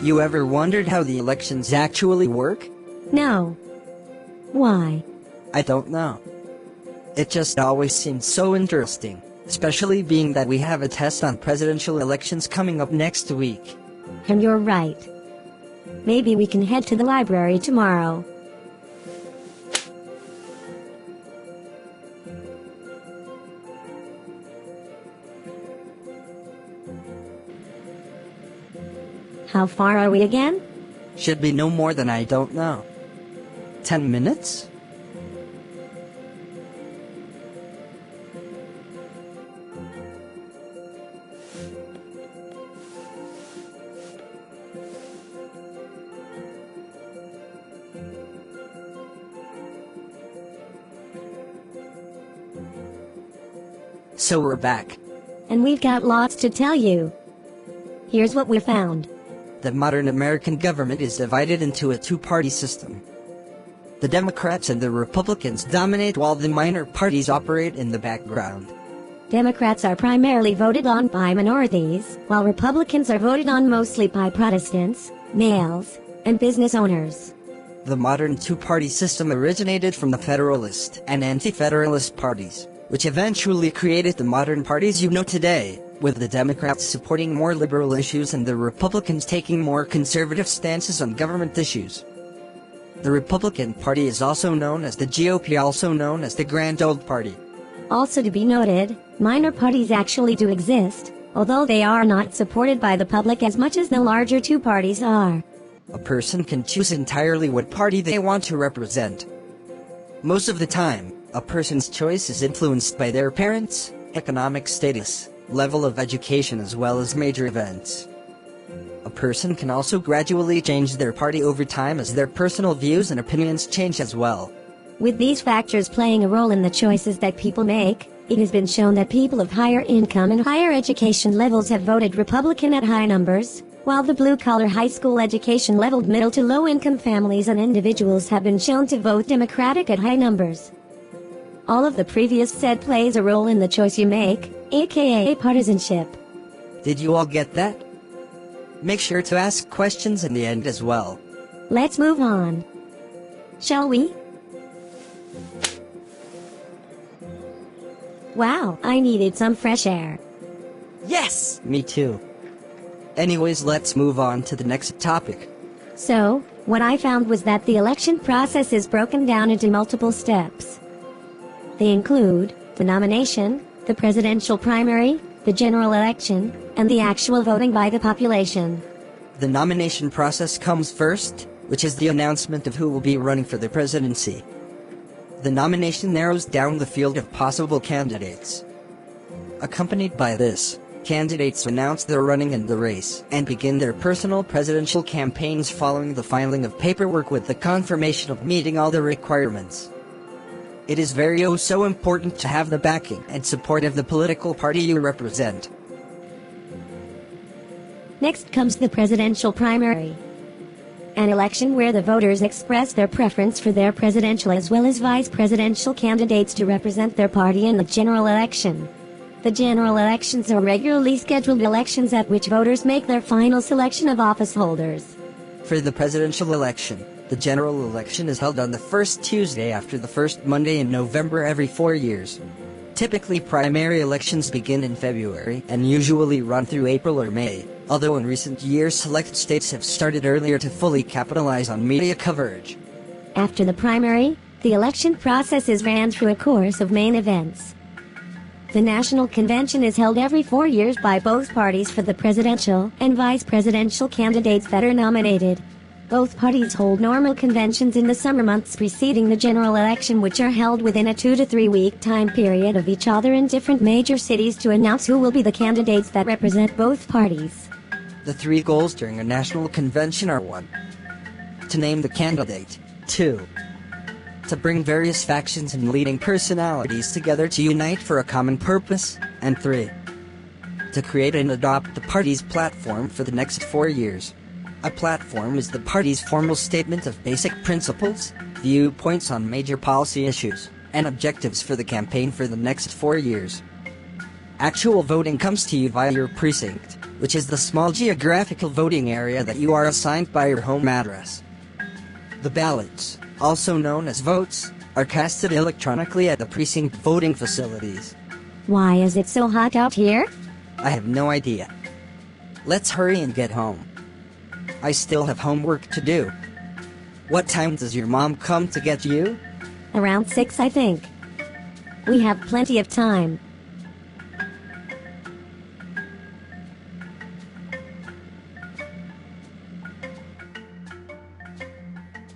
You ever wondered how the elections actually work? No. Why? I don't know. It just always seemed so interesting, especially being that we have a test on presidential elections coming up next week. And you're right. Maybe we can head to the library tomorrow. How far are we again? Should be no more than I don't know. 10 minutes? So we're back. And we've got lots to tell you. Here's what we found. The modern American government is divided into a two-party system. The Democrats and the Republicans dominate while the minor parties operate in the background. Democrats are primarily voted on by minorities, while Republicans are voted on mostly by Protestants, males, and business owners. The modern two-party system originated from the Federalist and Anti-Federalist parties, which eventually created the modern parties you know today, with the Democrats supporting more liberal issues and the Republicans taking more conservative stances on government issues. The Republican Party is also known as the GOP, also known as the Grand Old Party. Also to be noted, minor parties actually do exist, although they are not supported by the public as much as the larger two parties are. A person can choose entirely what party they want to represent. Most of the time, a person's choice is influenced by their parents, economic status, level of education, as well as major events. A person can also gradually change their party over time as their personal views and opinions change as well. With these factors playing a role in the choices that people make, it has been shown that people of higher income and higher education levels have voted Republican at high numbers, while the blue-collar high school education leveled middle to low-income families and individuals have been shown to vote Democratic at high numbers. All of the previous said plays a role in the choice you make, aka partisanship. Did you all get that? Make sure to ask questions in the end as well. Let's move on. Shall we? Wow, I needed some fresh air. Yes! Me too. Anyways, let's move on to the next topic. So, what I found was that the election process is broken down into multiple steps. They include the nomination, the presidential primary, the general election, and the actual voting by the population. The nomination process comes first, which is the announcement of who will be running for the presidency. The nomination narrows down the field of possible candidates. Accompanied by this, candidates announce they're running in the race and begin their personal presidential campaigns following the filing of paperwork with the confirmation of meeting all the requirements. It is very so important to have the backing and support of the political party you represent. Next comes the presidential primary. An election where the voters express their preference for their presidential as well as vice presidential candidates to represent their party in the general election. The general elections are regularly scheduled elections at which voters make their final selection of office holders. For the presidential election, the general election is held on the first Tuesday after the first Monday in November every 4 years. Typically, primary elections begin in February and usually run through April or May, although in recent years select states have started earlier to fully capitalize on media coverage. After the primary, the election process is ran through a course of main events. The National Convention is held every 4 years by both parties for the presidential and vice presidential candidates that are nominated. Both parties hold normal conventions in the summer months preceding the general election, which are held within a 2 to 3 week time period of each other in different major cities to announce who will be the candidates that represent both parties. The 3 goals during a national convention are 1. To name the candidate. 2. To bring various factions and leading personalities together to unite for a common purpose. And 3. To create and adopt the party's platform for the next 4 years. A platform is the party's formal statement of basic principles, viewpoints on major policy issues, and objectives for the campaign for the next 4 years. Actual voting comes to you via your precinct, which is the small geographical voting area that you are assigned by your home address. The ballots, also known as votes, are casted electronically at the precinct voting facilities. Why is it so hot out here? I have no idea. Let's hurry and get home. I still have homework to do. What time does your mom come to get you? Around 6, I think. We have plenty of time.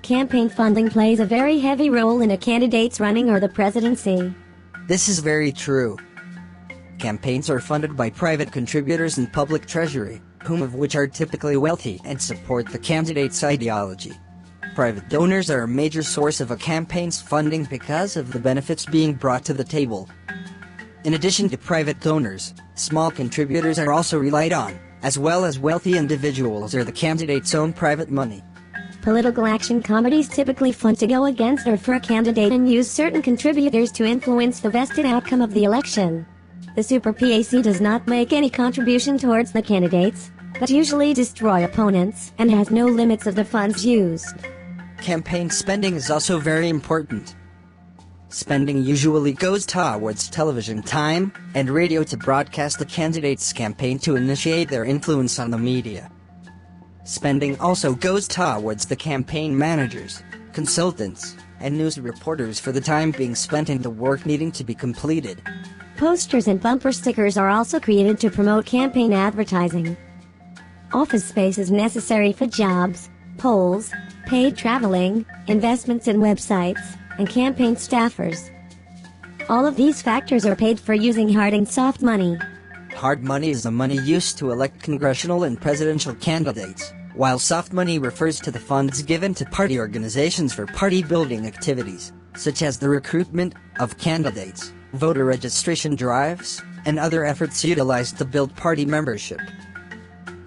Campaign funding plays a very heavy role in a candidate's running or the presidency. This is very true. Campaigns are funded by private contributors and public treasury, whom of which are typically wealthy and support the candidate's ideology. Private donors are a major source of a campaign's funding because of the benefits being brought to the table. In addition to private donors, small contributors are also relied on, as well as wealthy individuals or the candidate's own private money. Political action committees typically fund to go against or for a candidate and use certain contributors to influence the vested outcome of the election. The Super PAC does not make any contribution towards the candidates, but usually destroy opponents and has no limits of the funds used. Campaign spending is also very important. Spending usually goes towards television time and radio to broadcast the candidate's campaign to initiate their influence on the media. Spending also goes towards the campaign managers, consultants, and news reporters for the time being spent in the work needing to be completed. Posters and bumper stickers are also created to promote campaign advertising. Office space is necessary for jobs, polls, paid traveling, investments in websites, and campaign staffers. All of these factors are paid for using hard and soft money. Hard money is the money used to elect congressional and presidential candidates, while soft money refers to the funds given to party organizations for party-building activities, such as the recruitment of candidates, voter registration drives, and other efforts utilized to build party membership.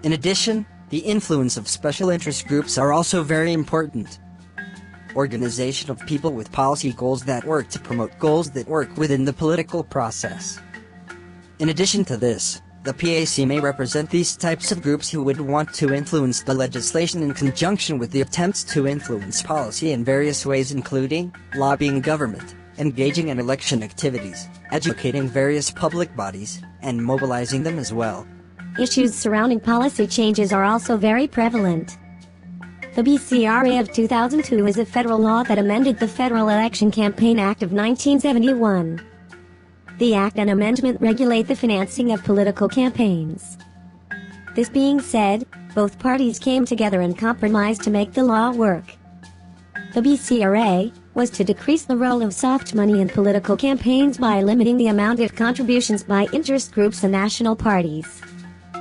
In addition, the influence of special interest groups are also very important. Organization of people with policy goals that work to promote goals that work within the political process. In addition to this, the PAC may represent these types of groups who would want to influence the legislation in conjunction with the attempts to influence policy in various ways, including lobbying government, engaging in election activities, educating various public bodies, and mobilizing them as well. Issues surrounding policy changes are also very prevalent. The BCRA of 2002 is a federal law that amended the Federal Election Campaign Act of 1971. The act and amendment regulate the financing of political campaigns. This being said, both parties came together and compromised to make the law work. The BCRA was to decrease the role of soft money in political campaigns by limiting the amount of contributions by interest groups and national parties.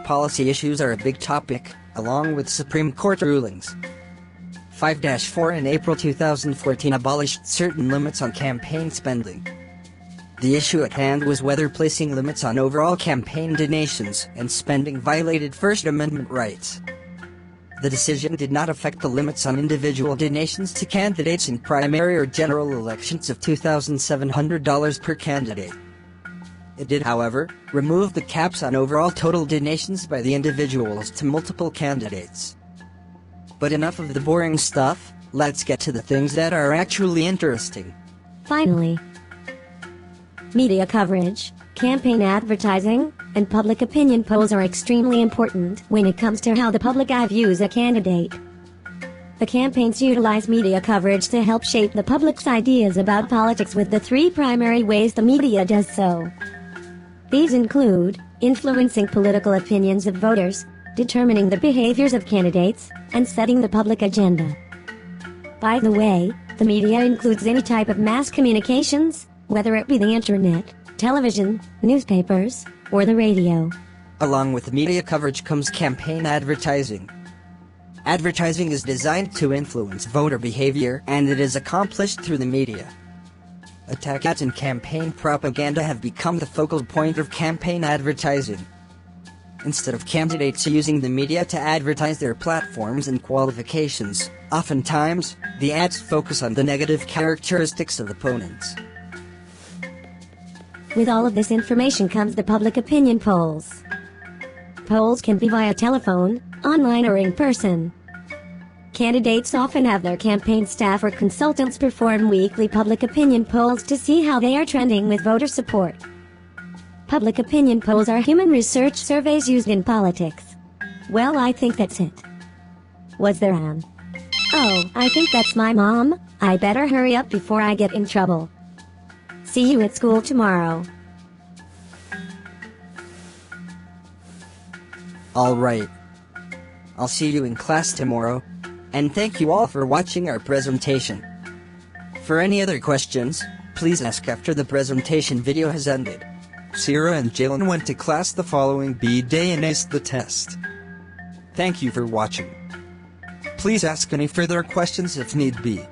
Policy issues are a big topic, along with Supreme Court rulings. 5-4 in April 2014 abolished certain limits on campaign spending. The issue at hand was whether placing limits on overall campaign donations and spending violated First Amendment rights. The decision did not affect the limits on individual donations to candidates in primary or general elections of $2,700 per candidate. It did, however, remove the caps on overall total donations by the individuals to multiple candidates. But enough of the boring stuff, let's get to the things that are actually interesting. Finally, media coverage, campaign advertising, and public opinion polls are extremely important when it comes to how the public eye views a candidate. The campaigns utilize media coverage to help shape the public's ideas about politics with the three primary ways the media does so. These include influencing political opinions of voters, determining the behaviors of candidates, and setting the public agenda. By the way, the media includes any type of mass communications, whether it be the internet, television, newspapers, or the radio. Along with media coverage comes campaign advertising. Advertising is designed to influence voter behavior, and it is accomplished through the media. Attack ads and campaign propaganda have become the focal point of campaign advertising. Instead of candidates using the media to advertise their platforms and qualifications, oftentimes, the ads focus on the negative characteristics of opponents. With all of this information comes the public opinion polls. polls can be via telephone, online or in person. Candidates often have their campaign staff or consultants perform weekly public opinion polls to see how they are trending with voter support. Public opinion polls are human research surveys used in politics. Well, I think that's it. Was there an? Oh, I think that's my mom. I better hurry up before I get in trouble. See you at school tomorrow. Alright. I'll see you in class tomorrow. And thank you all for watching our presentation. For any other questions, please ask after the presentation video has ended. Cierra and Jaylen went to class the following day and aced the test. Thank you for watching. Please ask any further questions if need be.